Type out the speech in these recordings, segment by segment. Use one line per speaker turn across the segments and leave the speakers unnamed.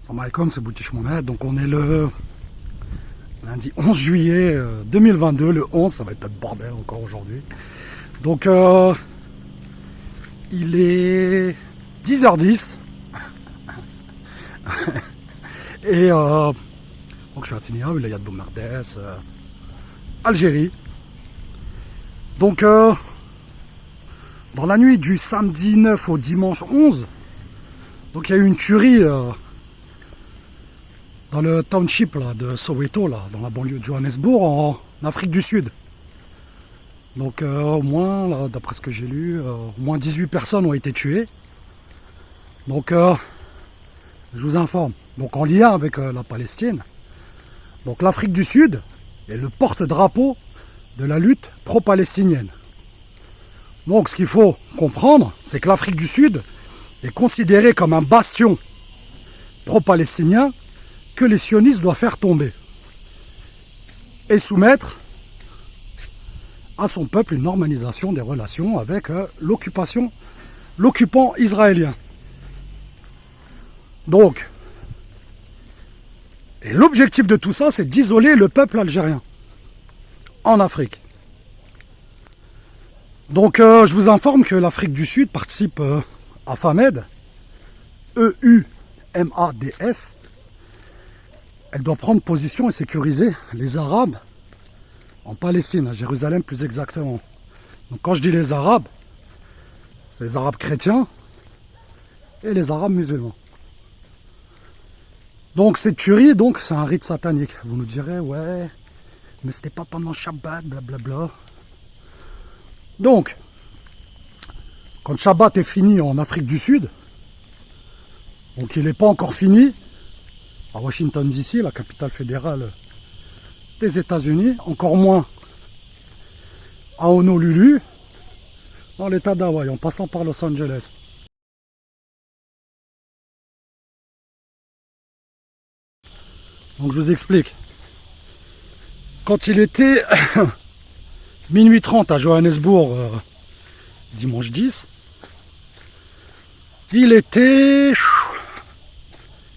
Salam alaikum, c'est Boutiche Mohamed. Donc on est le lundi 11 juillet 2022. Le 11, ça va être le bordel encore aujourd'hui. Donc il est 10h10. Et donc je suis à Tinia, Wilayat Boumardès, Algérie. Donc dans la nuit du samedi 9 au dimanche 11, donc il y a eu une tuerie dans le township là, de Soweto, là, dans la banlieue de Johannesburg, en Afrique du Sud. Donc au moins, d'après ce que j'ai lu, au moins 18 personnes ont été tuées. Donc je vous informe. Donc en lien avec la Palestine, donc l'Afrique du Sud est le porte-drapeau de la lutte pro-palestinienne. Donc ce qu'il faut comprendre, c'est que l'Afrique du Sud est considérée comme un bastion pro-palestinien que les sionistes doivent faire tomber et soumettre à son peuple une normalisation des relations avec l'occupant israélien. Donc, et l'objectif de tout ça, c'est d'isoler le peuple algérien en Afrique. Donc, je vous informe que l'Afrique du Sud participe à FAMED, EUMADF. Elle doit prendre position et sécuriser les Arabes en Palestine, à Jérusalem plus exactement. Donc quand je dis les Arabes, c'est les Arabes chrétiens et les Arabes musulmans. Donc cette tuerie, donc c'est un rite satanique. Vous nous direz, ouais, mais c'était pas pendant Shabbat, blablabla. Donc, quand Shabbat est fini en Afrique du Sud, donc il n'est pas encore fini à Washington DC, la capitale fédérale des États-Unis, encore moins à Honolulu, dans l'état d'Hawaï, en passant par Los Angeles. Donc je vous explique. Quand il était minuit 30 à Johannesburg, dimanche 10, il était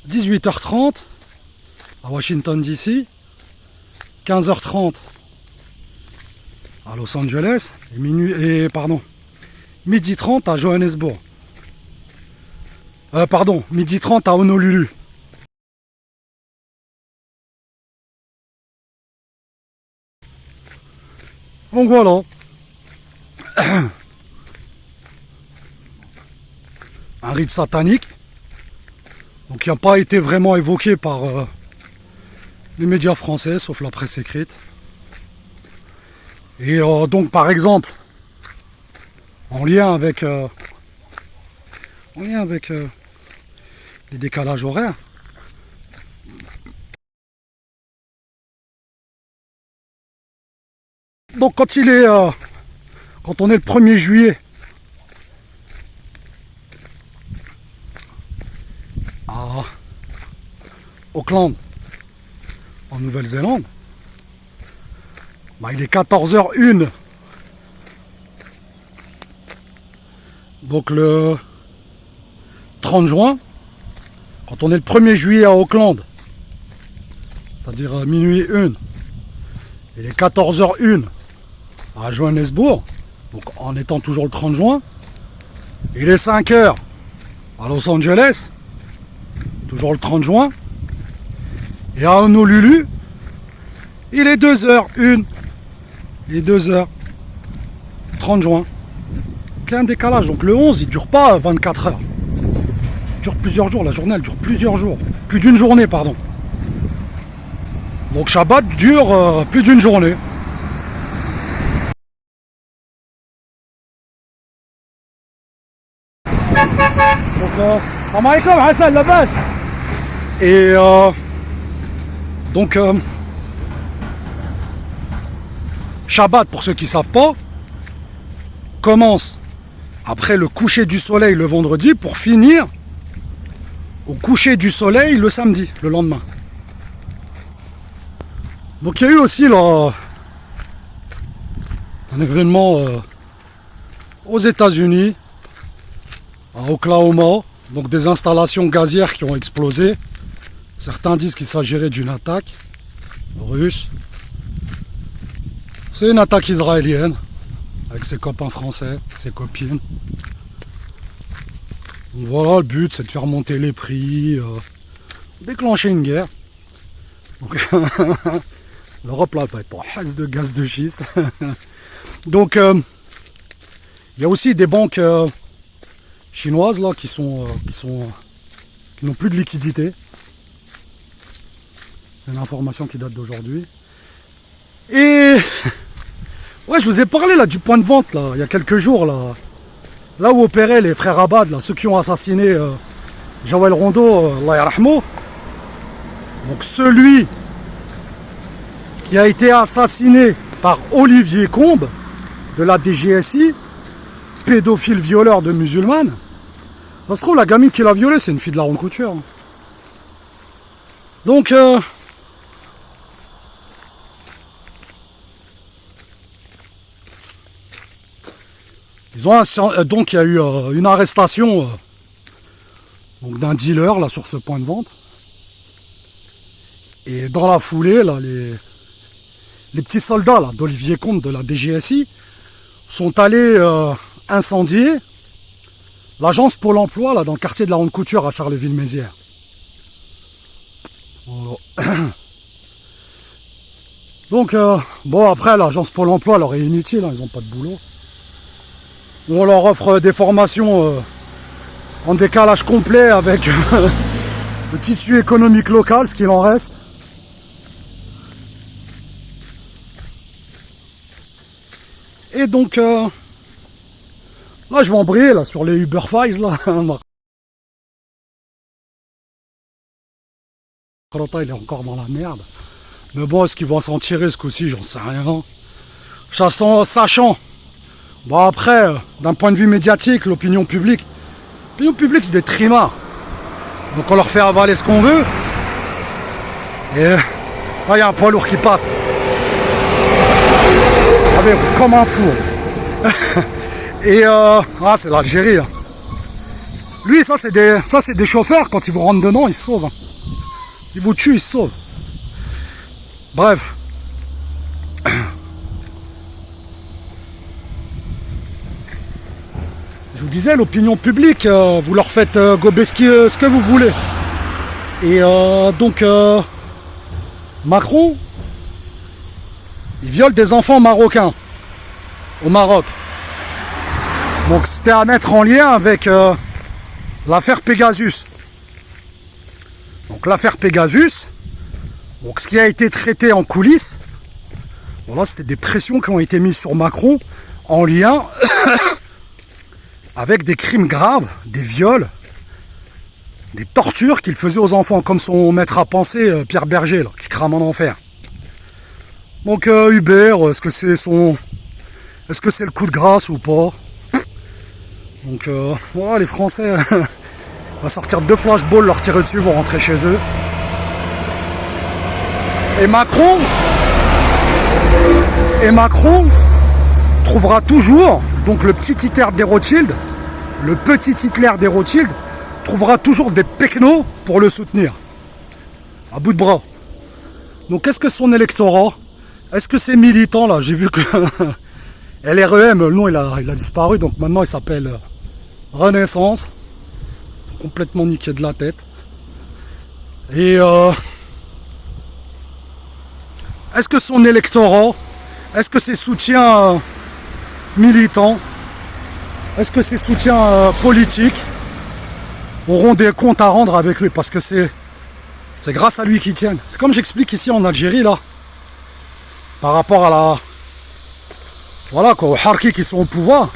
18h30 à Washington DC, 15h30 à Los Angeles midi 30 à Johannesburg. Midi 30 à Honolulu. Donc voilà. Un rite satanique. Donc qui n'a pas été vraiment évoqué par les médias français, sauf la presse écrite. Et donc par exemple, en lien avec les décalages horaires, donc quand on est le 1er juillet à Auckland, en Nouvelle-Zélande, il est 14h01. Donc le 30 juin, quand on est le 1er juillet à Auckland, c'est-à-dire minuit 1, il est 14h01 à Johannesburg, donc en étant toujours le 30 juin, il est 5h à Los Angeles, toujours le 30 juin, et à Honolulu, il est 2h01, il est 2h, 30 juin. Donc il y a un décalage, donc le 11 il dure pas 24 heures, il dure plusieurs jours, la journée elle dure plusieurs jours, plus d'une journée pardon. Donc Shabbat dure plus d'une journée. Donc salam alaikum Hassan, la base. Et donc Shabbat, pour ceux qui ne savent pas, commence après le coucher du soleil le vendredi pour finir au coucher du soleil le samedi, le lendemain. Donc il y a eu aussi là, un événement aux États-Unis, à Oklahoma, donc des installations gazières qui ont explosé Certains disent qu'il s'agirait d'une attaque russe. C'est une attaque israélienne, avec ses copains français, ses copines. Donc voilà, le but c'est de faire monter les prix, déclencher une guerre. L'Europe là va être en hasse de gaz de schiste. Donc il y a aussi des banques chinoises là qui n'ont plus de liquidité. C'est une information qui date d'aujourd'hui. Et ouais, je vous ai parlé là du point de vente là, il y a quelques jours là où opéraient les frères Abad, là, ceux qui ont assassiné Jawel Rondo, Allah yarahmou. Donc celui qui a été assassiné par Olivier Combes de la DGSI, pédophile violeur de musulmanes. Ça se trouve, la gamine qui l'a violé, c'est une fille de la ronde couture. Donc donc il y a eu une arrestation donc d'un dealer là sur ce point de vente. Et dans la foulée, là, les petits soldats là d'Olivier Combes de la DGSI sont allés incendier l'agence Pôle emploi là dans le quartier de la ronde couture à Charleville-Mézières. Voilà. Donc bon, après l'agence Pôle emploi leur est inutile, hein, ils n'ont pas de boulot. On leur offre des formations en décalage complet avec le tissu économique local, ce qu'il en reste. Et donc là je vais embrayer là, sur les Uber Files là. Il est encore dans la merde. Mais bon, est-ce qu'ils vont s'en tirer ce coup-ci? J'en sais rien. Sachant. Bon après, d'un point de vue médiatique, l'opinion publique c'est des trimards. Donc on leur fait avaler ce qu'on veut. Et là il y a un poids lourd qui passe. Regardez, comme un fou. Et c'est l'Algérie. Hein. Lui, ça c'est des chauffeurs, quand ils vous rentrent dedans, ils se sauvent. Hein. Ils vous tuent, ils se sauvent. Bref. Je vous disais, l'opinion publique, vous leur faites gober ce que vous voulez. Et donc, Macron, il viole des enfants marocains au Maroc. Donc c'était à mettre en lien avec l'affaire Pegasus. Donc l'affaire Pegasus, donc ce qui a été traité en coulisses, voilà, c'était des pressions qui ont été mises sur Macron en lien avec des crimes graves, des viols, des tortures qu'il faisait aux enfants, comme son maître à penser, Pierre Berger, là, qui crame en enfer. Donc Hubert, est-ce que c'est le coup de grâce ou pas? Donc voilà, les Français vont sortir 2 flashballs, leur tirer dessus, vont rentrer chez eux. Et Macron trouvera toujours, donc le petit Hitler des Rothschild, trouvera toujours des pecnos pour le soutenir. À bout de bras. Donc est-ce que son électorat, est-ce que ces militants là, j'ai vu que LREM, le nom il a disparu, donc maintenant il s'appelle Renaissance, complètement niqué de la tête. Et est-ce que son électorat, est-ce que ses soutiens militants, est-ce que ses soutiens politiques auront des comptes à rendre avec lui? Parce que c'est grâce à lui qu'ils tiennent. C'est comme j'explique ici en Algérie là, par rapport à voilà quoi, aux Harkis qui sont au pouvoir,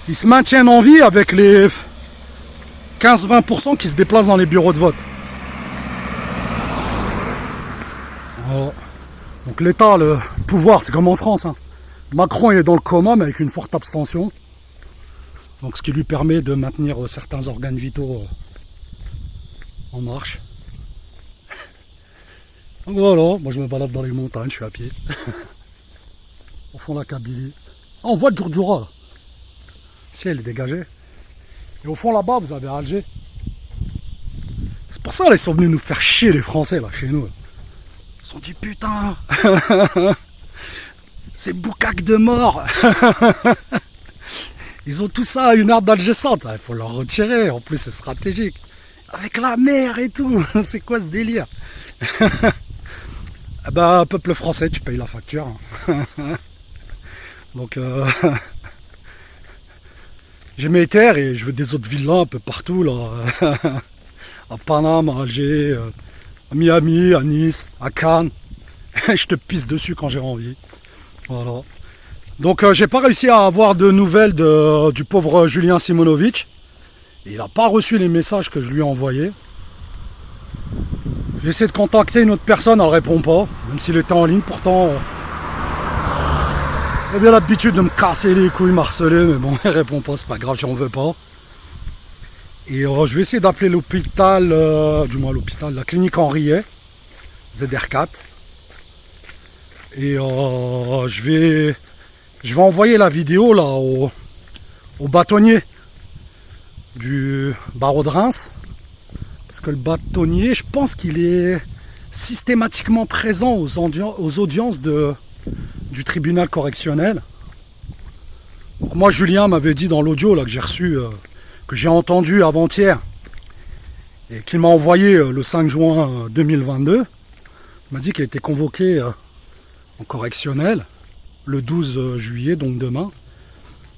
ils se maintiennent en vie avec les 15-20% qui se déplacent dans les bureaux de vote. Voilà. Donc l'État, le pouvoir, c'est comme en France. Hein. Macron il est dans le coma mais avec une forte abstention. Donc ce qui lui permet de maintenir certains organes vitaux en marche. Donc voilà, moi je me balade dans les montagnes, je suis à pied. Au fond de la Kabylie. Ah, on voit Djurdjoura là. Si elle est dégagée. Et au fond là-bas vous avez Alger. C'est pour ça, là, ils sont venus nous faire chier, les Français, là, chez nous. Ils se sont dit, putain, c'est boucaque de mort. Ils ont tout ça à une heure d'adjacente. Il faut leur retirer, en plus, c'est stratégique. Avec la mer et tout, c'est quoi ce délire? Eh ben, peuple français, tu payes la facture. Donc, j'ai mes terres et je veux des autres villas un peu partout, là. À Paname, à Alger, à Miami, à Nice, à Cannes. Je te pisse dessus quand j'ai envie. Voilà. Donc, j'ai pas réussi à avoir de nouvelles du pauvre Julien Simonovic. Il n'a pas reçu les messages que je lui ai envoyés. J'ai essayé de contacter une autre personne, elle ne répond pas, même s'il était en ligne. Pourtant, il a bien l'habitude de me casser les couilles, marceler, mais bon, il ne répond pas, c'est pas grave, j'en veux pas. Et je vais essayer d'appeler l'hôpital, du moins l'hôpital, la clinique Henriet, ZR4. Et je vais envoyer la vidéo là au bâtonnier du barreau de Reims. Parce que le bâtonnier, je pense qu'il est systématiquement présent aux audiences du tribunal correctionnel. Donc moi, Julien m'avait dit dans l'audio là que j'ai reçu, que j'ai entendu avant-hier, et qu'il m'a envoyé le 5 juin 2022, il m'a dit qu'il était convoqué en correctionnel le 12 juillet, donc demain.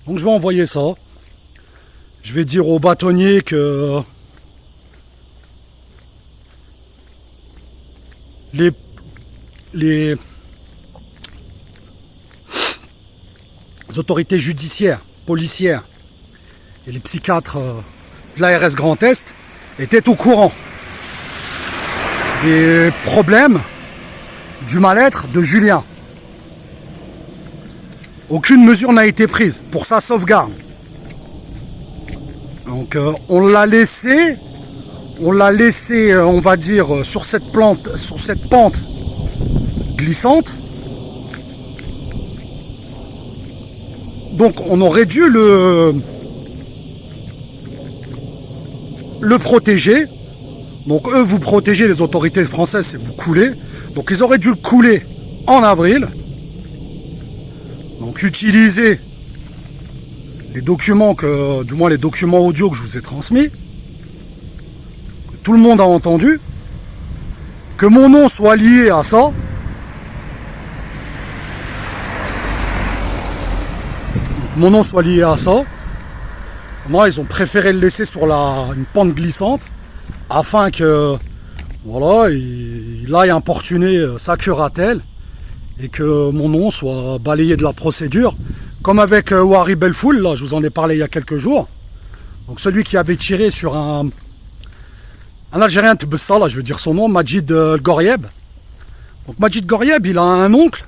Donc je vais envoyer ça. Je vais dire au bâtonnier que les autorités judiciaires, policières et les psychiatres de l'ARS Grand Est étaient au courant des problèmes, du mal-être de Julien. Aucune mesure n'a été prise pour sa sauvegarde. Donc on l'a laissé, on va dire, sur cette pente glissante. Donc on aurait dû le protéger. Donc eux, vous protégez, les autorités françaises, c'est vous couler. Donc ils auraient dû le couler en avril. Donc utiliser les documents du moins les documents audio que je vous ai transmis, que tout le monde a entendu, que mon nom soit lié à ça. Mon nom soit lié à ça. Moi, ils ont préféré le laisser sur une pente glissante afin que voilà, il aille importuner sa curatelle et que mon nom soit balayé de la procédure, comme avec Ouari Belfoul, là, je vous en ai parlé il y a quelques jours. Donc celui qui avait tiré sur un Algérien Tbessa, là, je veux dire son nom, Majid Gorieb. Donc Majid Gorieb, il a un oncle,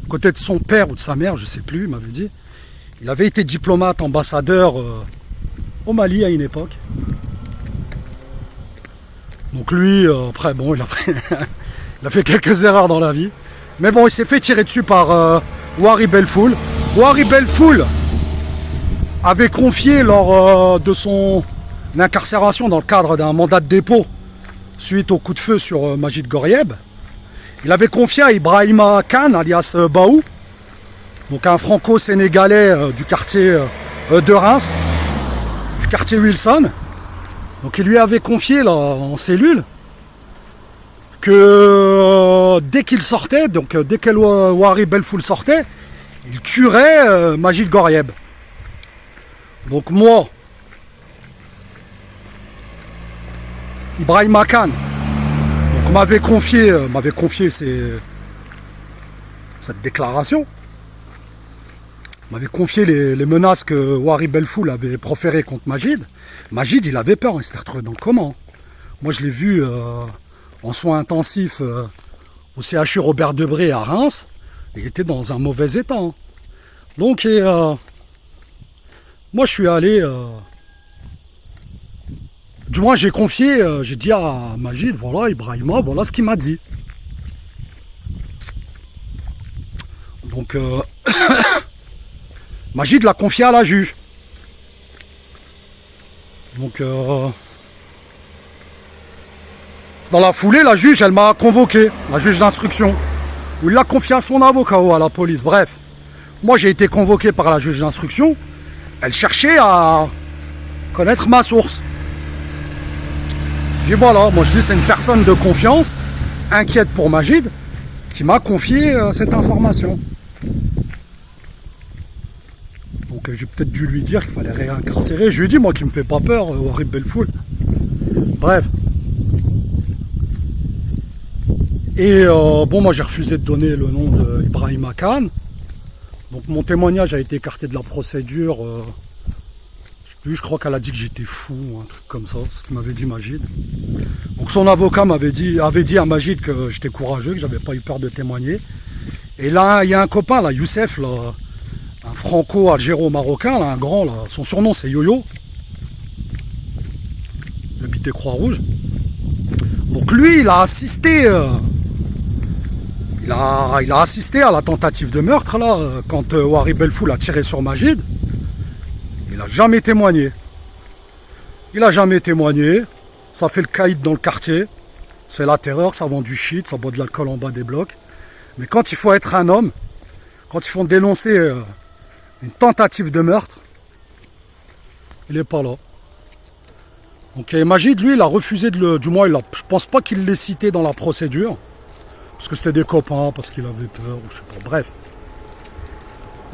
côté de son père ou de sa mère, je sais plus, il m'avait dit. Il avait été diplomate, ambassadeur au Mali à une époque. Donc lui, après, bon, il a fait quelques erreurs dans la vie. Mais bon, il s'est fait tirer dessus par Ouari Belfoul. Ouari Belfoul avait confié lors de son incarcération dans le cadre d'un mandat de dépôt suite au coup de feu sur Majid Gorieb. Il avait confié à Ibrahima Khan, alias Baou, donc un franco-sénégalais du quartier de Reims, du quartier Wilson. Donc il lui avait confié là, en cellule que dès qu'il sortait, donc dès que Ouari Belfoul sortait, il tuerait Majid Gorieb. Donc moi, Ibrahima Khan, donc m'avait confié cette déclaration, m'avait confié les menaces que Ouari Belfoul avait proférées contre Majid. Majid, il avait peur, il s'était retrouvé dans le coma. Moi, je l'ai vu en soins intensifs au CHU Robert Debré à Reims. Il était dans un mauvais état. Donc, moi, je suis allé... du moins, j'ai confié, j'ai dit à Majid, voilà, Ibrahima, voilà ce qu'il m'a dit. Donc, Majid l'a confié à la juge. Donc, Dans la foulée, la juge, elle m'a convoqué, la juge d'instruction, où il l'a confié à son avocat ou à la police. Bref, moi j'ai été convoqué par la juge d'instruction. Elle cherchait à connaître ma source. J'ai dit voilà, moi je dis c'est une personne de confiance, inquiète pour Majid, qui m'a confié cette information. Donc j'ai peut-être dû lui dire qu'il fallait réincarcérer. Je lui ai dit moi qui me fait pas peur, Warib Belfoul. Bref. Et bon, moi j'ai refusé de donner le nom d'Ibrahim Khan. Donc mon témoignage a été écarté de la procédure. Je crois qu'elle a dit que j'étais fou, un truc comme ça, ce qu'il m'avait dit Majid. Donc son avocat avait dit à Majid que j'étais courageux, que j'avais pas eu peur de témoigner. Et là, il y a un copain, là, Youssef, là, un franco-algéro-marocain, là, un grand, là, son surnom c'est Yo-Yo. Il habitait Croix-Rouge. Donc lui, il a assisté. Il a assisté à la tentative de meurtre, là, quand Warib Belfoul a tiré sur Majid. Il n'a jamais témoigné. Il n'a jamais témoigné. Ça fait le caïd dans le quartier. Ça fait la terreur, ça vend du shit, ça boit de l'alcool en bas des blocs. Mais quand il faut être un homme, quand il faut dénoncer une tentative de meurtre, il n'est pas là. Donc Majid, lui, il a refusé du moins, je pense pas qu'il l'ait cité dans la procédure. Parce que c'était des copains, parce qu'il avait peur, ou je sais pas, bref.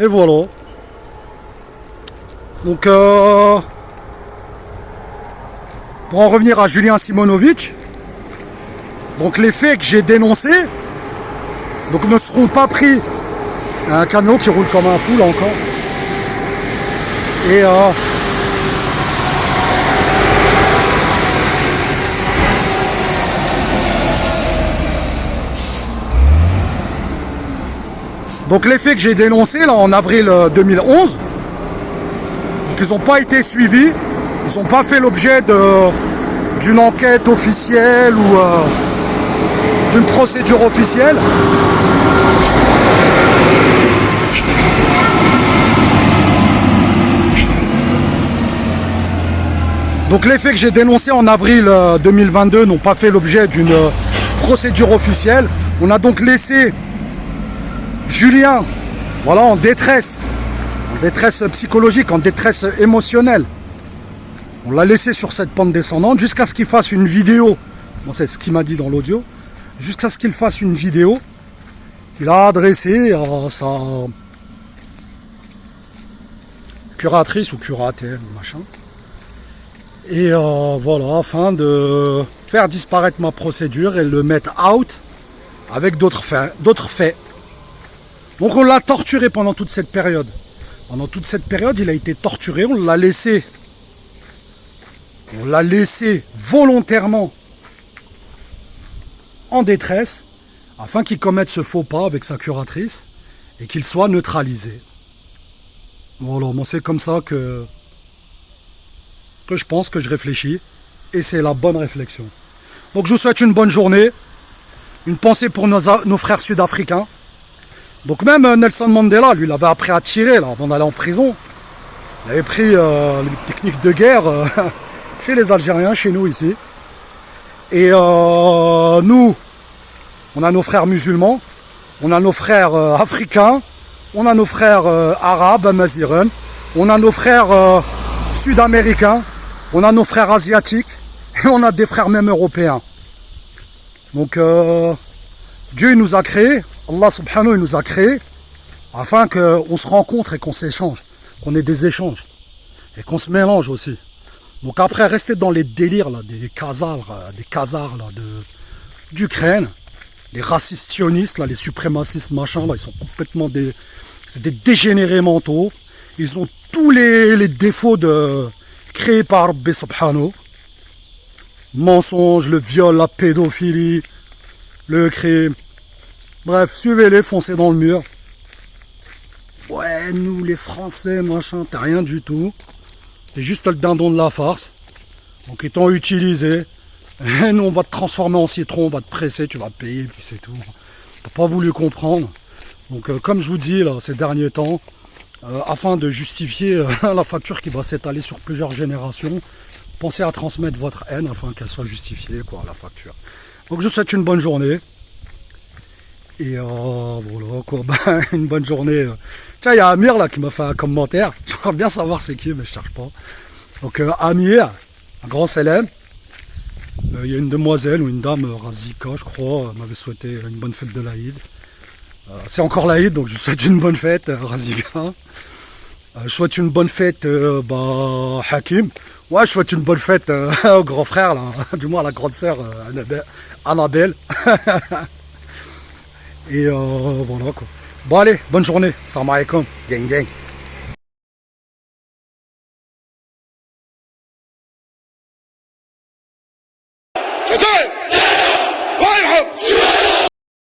Et voilà. Donc, pour en revenir à Julien Simonovic, donc les faits que j'ai dénoncés, donc ne seront pas pris. Il y a un camion qui roule comme un fou, là encore. Et donc les faits que j'ai dénoncés là en avril 2011, donc ils n'ont pas été suivis, ils n'ont pas fait l'objet d'une enquête officielle ou d'une procédure officielle. Donc les faits que j'ai dénoncés en avril 2022 n'ont pas fait l'objet d'une procédure officielle. On a donc laissé Julien, voilà, en détresse psychologique, en détresse émotionnelle. On l'a laissé sur cette pente descendante jusqu'à ce qu'il fasse une vidéo. Bon, c'est ce qu'il m'a dit dans l'audio. Jusqu'à ce qu'il fasse une vidéo qu'il a adressée à sa curatrice ou curatelle, machin. Et voilà, afin de faire disparaître ma procédure et le mettre out avec d'autres faits. Donc on l'a torturé pendant toute cette période. Pendant toute cette période, il a été torturé, on l'a laissé volontairement en détresse afin qu'il commette ce faux pas avec sa curatrice et qu'il soit neutralisé. Voilà, bon, c'est comme ça que je pense, que je réfléchis, et c'est la bonne réflexion. Donc je vous souhaite une bonne journée, une pensée pour nos frères sud-africains. Donc même Nelson Mandela, lui, il avait appris à tirer là, avant d'aller en prison. Il avait pris les techniques de guerre chez les Algériens, chez nous ici. Et nous, on a nos frères musulmans, on a nos frères africains, on a nos frères arabes, amaziren, on a nos frères sud-américains, on a nos frères asiatiques, et on a des frères même européens. Donc Dieu il nous a créés, Allah subhanahu il nous a créés, afin qu'on se rencontre et qu'on s'échange, qu'on ait des échanges, et qu'on se mélange aussi. Donc après, rester dans les délires là, des khazars là, d'Ukraine, les racistes sionistes, là, les suprémacistes machin, là, ils sont complètement des dégénérés mentaux. Ils ont tous les défauts créés par Rabbi subhanahu. Mensonge, le viol, la pédophilie, le crime. Bref, suivez-les, foncez dans le mur. Ouais, nous les Français, machin, t'as rien du tout. T'es juste le dindon de la farce. Donc ils t'ont utilisé. Et nous on va te transformer en citron, on va te presser, tu vas payer, puis c'est tout. T'as pas voulu comprendre. Donc comme je vous dis là, ces derniers temps, afin de justifier la facture qui va s'étaler sur plusieurs générations, pensez à transmettre votre haine afin qu'elle soit justifiée, quoi, la facture. Donc je vous souhaite une bonne journée. Et voilà quoi, ben, une bonne journée. Tiens, il y a Amir là qui m'a fait un commentaire. J'aimerais bien savoir c'est qui, mais je cherche pas. Donc Amir, un grand célèbre. Il y a une demoiselle ou une dame, Razika, je crois, m'avait souhaité une bonne fête de l'Aïd. C'est encore l'Aïd, donc je vous souhaite une bonne fête, Razika. Je souhaite une bonne fête, Hakim. Ouais, je souhaite une bonne fête au grand frère, là, du moins à la grande sœur, Annabelle. Et voilà quoi. Bon allez, bonne journée. Salam alaikum. Gang gang.
Yes, sir.